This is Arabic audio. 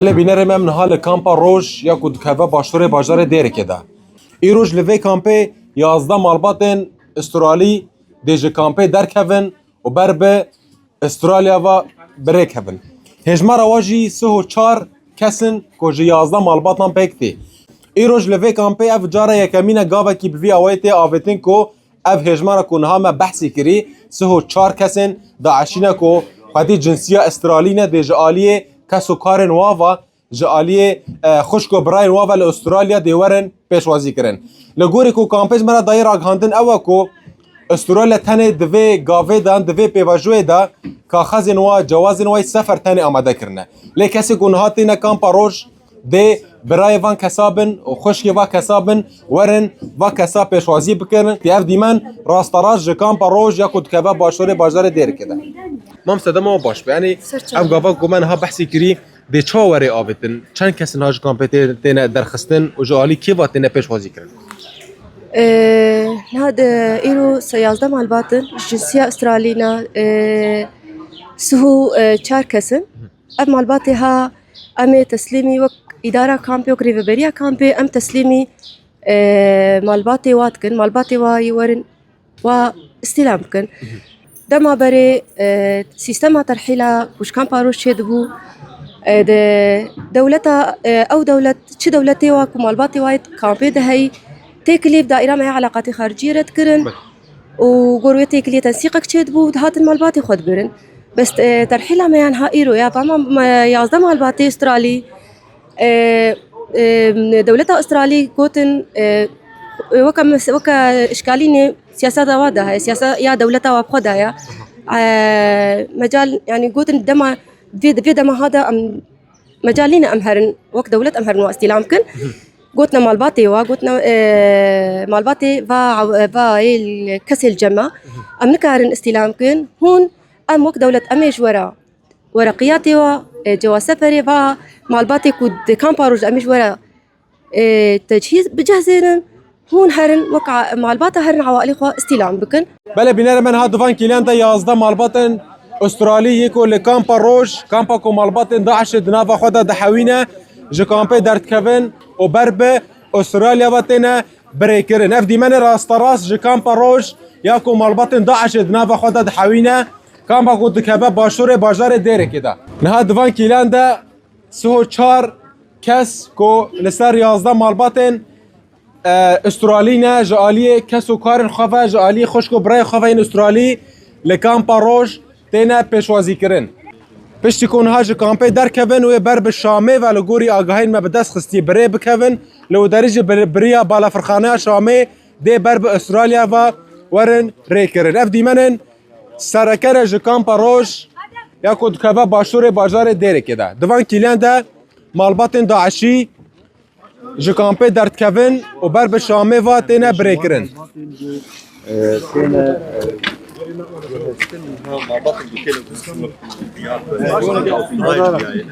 لی بینر من حال کامپا روش یا کد کبا باشور باجار دیر کده. ای روش لوی کامپی 11 مالباتن استرالی دیج کامپی در کون و بر به استرالیا و بره کون. هجمار واجی 34 کسن کجی 11 مالباتن پکتی. ای روش لوی کامپی اف جاره یکمینه گاوه کی بوی آویتی آویتین کو اف هجمار کنها ما بحثی کری 34 کسن داعشینه کو خودی جنسیه استرالینه دیج آلیه کسو کارن واوا جالیه خوشکو برای واوا لاسترالیا دیورن پیشوازی کرن. لگوری کو کامپیز مرا دایر آگاندن اوا کو استرالیا تنه دوی گاوه دان دوی پیواجوی دا کاخازن وا جوازن وای سفر تنه آماده کرنه. لیکسی کنهاتی نه کامپا روش دی برای وان کسابن و خوشکی وا کسابن ورن وا کسا پیشوازی بکنن تیاف دیمن راستراج کامپا روش یا کد کبا باشور بازار دیر کده. مام صدام باش یعنی اف گاوا کومن ها بحثی کری دی چاوری آویتن چند کسی نهاج کامپیتر تینه درخستن و جالی کی وقت تینه پیشوازی کرن. هذا إيرو سيازده مالباتن جنسية أسترالينا سهو شاركسن أم مالباتها أم تسليمي وك إدارة كامبي وقريبة بريا كامبي أم تسليمي مالباتي واتكن مالباتي ويورن واستلام كن دما بري سيستما ترحيلا وش كان باروش يدبو دولتا أو دولة شو دولتي واكو مالباتي وايد كامبي ده هي تكليف دائرة معي علاقات خارجية رتكرن وقروي تكليف تنسيقك تشدبو هات المالباتي خد برن بس ترحيلها ما ينها إيرو يا فما يازده مالباتي استرالي دولتها استرالي قوتن وكا إشكاليني سياسة وادها سياسة يا دولتها وابخدها يا مجال يعني قوتن دما في دما هذا مجالين أمهرن وك دولة أمهرن واستلام كن قوتنا مالباتي وقوتنا مالباتي با الكسل الجمع أم نكارن استلام كن هون أم وك دولة أميش ورا قياتي وجواز سفري با مالباتي كود كامباروج أميش ورا تجهيز بجهزين هون هرن وقع مالباتا هرن عوائل إخوة استلام بكن. بله بینر من ها دوان کلیان دا 11 مالباتن استرالی یکو لکامپا روش کامپا کو مالباتن داعش دناوا خدا دحوینه جو کامپی درد کون و بربه استرالیا واتنه بریکرن اف دیمن راستراس جو کامپا روش یا کو مالباتن داعش دناوا خدا دحوینه کامپا کو دکبه باشور باجار دیره کده نه دوان کلیان دا 34 کس کو لسر 11 مالباتن استرالی نه جالیه کسو کارن خواه جالیه خوشکو برای خواه این استرالی لکامپا روش تینه پیشوازی کرن. پشتی کنها جو کامپی در کون و بر به شامه و لگوری آگاهین ما به دست خستی بره بکون لو درج بریا بالا فرخانه شامه دی بر به استرالیا و ورن ری کرن. اف دیمنن سرکر جو کامپا روش یا کد کبا باشور باجار دیره کده. دوان کلیان ده مالباتن داعشی جو کامپی درد کون و بر به شامه و تینه بره کرن.